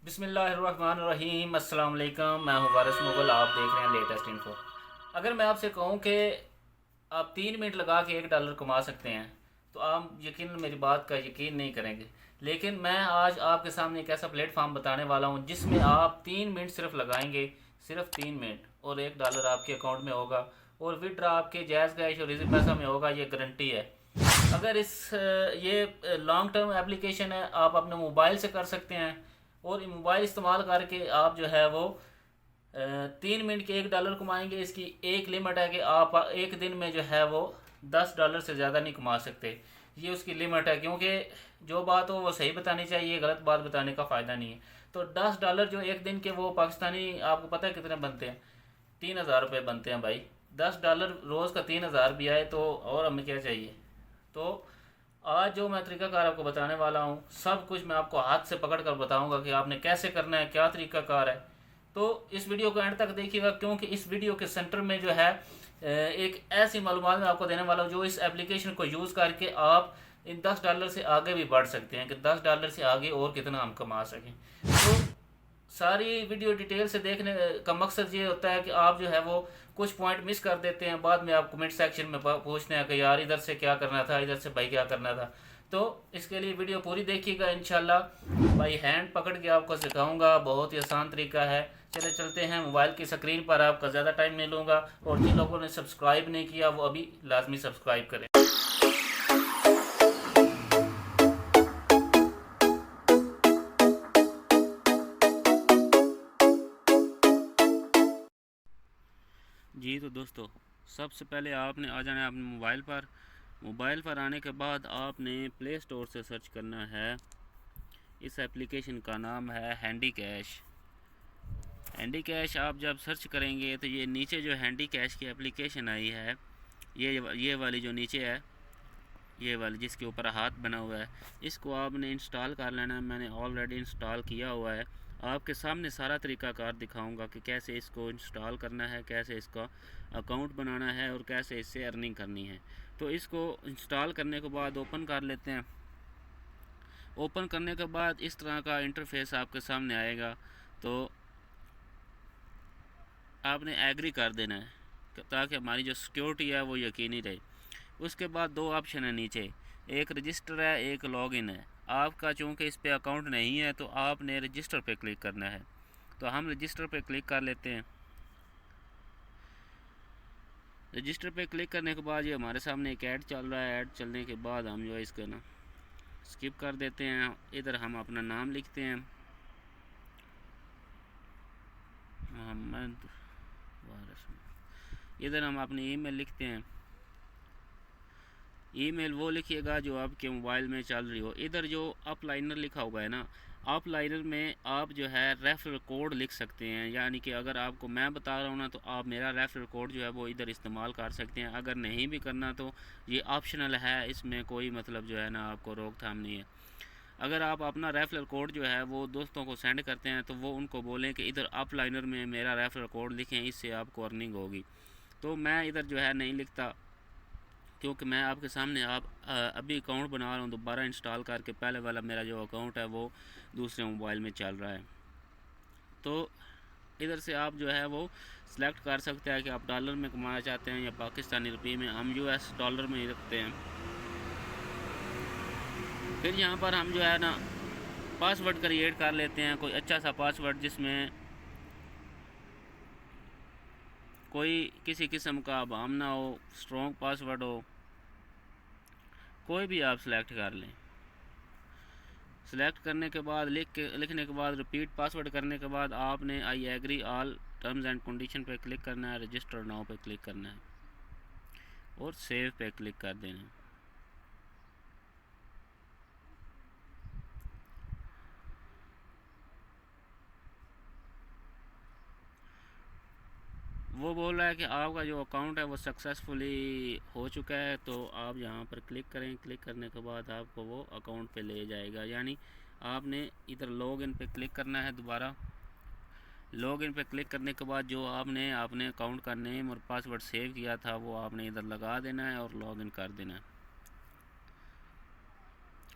बिस्मिल्लाहिर्रहमानिर्रहीम। अस्सलाम वालेकुम। मैं हूं वारिस मुगल, आप देख रहे हैं लेटेस्ट इन्फो। अगर मैं आपसे कहूं कि आप 3 मिनट लगा के $1 कमा सकते हैं तो आप यकीन मेरी बात का यकीन नहीं करेंगे। लेकिन मैं आज आपके सामने एक ऐसा प्लेटफॉर्म बताने वाला हूं जिसमें आप 3 मिनट सिर्फ लगाएंगे, सिर्फ 3 मिनट, और $1 आपके अकाउंट में होगा और विड्रा आपके जायज़ कैश और रिजिक पैसा में होगा, ये गारंटी है। अगर ये लॉन्ग टर्म एप्लीकेशन है, आप अपने मोबाइल से कर सकते हैं। और ये मोबाइल इस्तेमाल करके आप जो है वो 3 मिनट के $1 कमाएंगे। इसकी एक लिमिट है कि आप एक दिन में जो है वो $10 से ज़्यादा नहीं कमा सकते। ये उसकी लिमिट है, क्योंकि जो बात हो वो सही बतानी चाहिए, गलत बात बताने का फ़ायदा नहीं है। तो $10 जो एक दिन के, वो पाकिस्तानी आपको पता है कितने बनते हैं? 3,000 रुपये बनते हैं भाई। $10 रोज़ का 3,000 भी आए तो और हमें क्या चाहिए। तो आज जो मैं तरीकाकार आपको बताने वाला हूँ, सब कुछ मैं आपको हाथ से पकड़ कर बताऊँगा कि आपने कैसे करना है, क्या तरीकाकार है। तो इस वीडियो को एंड तक देखिएगा, क्योंकि इस वीडियो के सेंटर में जो है एक ऐसी मालूमात मैं आपको देने वाला हूँ जो इस एप्लीकेशन को यूज़ करके आप इन $10 से आगे भी बढ़ सकते हैं, कि $10 से आगे और कितना हम कमा सकें। तो सारी वीडियो डिटेल से देखने का मकसद ये होता है कि आप जो है वो कुछ पॉइंट मिस कर देते हैं, बाद में आप कमेंट सेक्शन में पूछते हैं कि यार इधर से क्या करना था, इधर से भाई क्या करना था। तो इसके लिए वीडियो पूरी देखिएगा, इंशाल्लाह भाई हैंड पकड़ के आपको सिखाऊंगा। बहुत ही आसान तरीका है। चले चलते हैं। मोबाइल की स्क्रीन पर आपका ज़्यादा टाइम नहीं लूँगा, और जिन लोगों ने सब्सक्राइब नहीं किया वो अभी लाजमी सब्सक्राइब करें। जी तो दोस्तों, सबसे पहले आपने आ जाना है अपने मोबाइल पर। मोबाइल पर आने के बाद आपने प्ले स्टोर से सर्च करना है। इस एप्लीकेशन का नाम है हैंडी कैश। हैंडी कैश आप जब सर्च करेंगे तो ये नीचे जो हैंडी कैश की एप्लीकेशन आई है, ये वाली जो नीचे है, ये वाली जिसके ऊपर हाथ बना हुआ है, इसको आपने इंस्टॉल कर लेना है। मैंने ऑलरेडी इंस्टॉल किया हुआ है। आपके सामने सारा तरीकाकार दिखाऊंगा कि कैसे इसको इंस्टॉल करना है, कैसे इसका अकाउंट बनाना है और कैसे इससे अर्निंग करनी है। तो इसको इंस्टॉल करने के बाद ओपन कर लेते हैं। ओपन करने के बाद इस तरह का इंटरफेस आपके सामने आएगा। तो आपने एग्री कर देना है ताकि हमारी जो सिक्योरिटी है वो यकीनी रहे। उसके बाद दो ऑप्शन है नीचे, एक रजिस्टर है, एक लॉगिन है। आपका चूँकि इस पे अकाउंट नहीं है तो आपने रजिस्टर पे क्लिक करना है। तो हम रजिस्टर पे क्लिक कर लेते हैं। रजिस्टर पे क्लिक करने के बाद ये हमारे सामने एक ऐड चल रहा है। ऐड चलने के बाद हम जो है इसको ना स्किप कर देते हैं। इधर हम अपना नाम लिखते हैं, मोहम्मद वारिस। इधर हम अपनी ईमेल लिखते हैं। ईमेल वो लिखिएगा जो आपके मोबाइल में चल रही हो। इधर जो अप लाइनर लिखा हुआ है ना, अप लाइनर में आप जो है रेफरल कोड लिख सकते हैं। यानी कि अगर आपको मैं बता रहा हूँ ना, तो आप मेरा रेफरल कोड जो है वो इधर इस्तेमाल कर सकते हैं। अगर नहीं भी करना तो ये ऑप्शनल है, इसमें कोई मतलब जो है ना आपको रोकथाम नहीं है। अगर आप अपना रेफरल कोड जो है वो दोस्तों को सेंड करते हैं तो वो उनको बोलें कि इधर अप लाइनर में मेरा रेफरल कोड लिखें, इससे आपको अर्निंग होगी। तो मैं इधर जो है नहीं लिखता, क्योंकि मैं आपके सामने अभी अकाउंट बना रहा हूँ दोबारा इंस्टॉल करके। पहले वाला मेरा जो अकाउंट है वो दूसरे मोबाइल में चल रहा है। तो इधर से आप जो है वो सिलेक्ट कर सकते हैं कि आप डॉलर में कमाना चाहते हैं या पाकिस्तानी रुपये में। हम यूएस डॉलर में ही रखते हैं। फिर यहाँ पर हम जो है ना पासवर्ड क्रिएट कर लेते हैं, कोई अच्छा सा पासवर्ड जिसमें कोई किसी किस्म का भाम ना हो, स्ट्रॉन्ग पासवर्ड हो। कोई भी आप सेलेक्ट कर लें। सेलेक्ट करने के बाद लिखने के बाद रिपीट पासवर्ड करने के बाद आपने I agree all terms and condition पे क्लिक करना है, रजिस्टर नाउ पे क्लिक करना है और सेव पे क्लिक कर देना है। वो बोल रहा है कि आपका जो अकाउंट है वो सक्सेसफुली हो चुका है। तो आप यहाँ पर क्लिक करें। क्लिक करने के बाद आपको वो अकाउंट पे ले जाएगा। यानी आपने इधर लॉग इन पे क्लिक करना है। दोबारा लॉग इन पे क्लिक करने के बाद जो आपने अपने अकाउंट का नेम और पासवर्ड सेव किया था वो आपने इधर लगा देना है और लॉग इन कर देना है।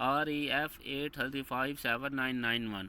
REF8357991،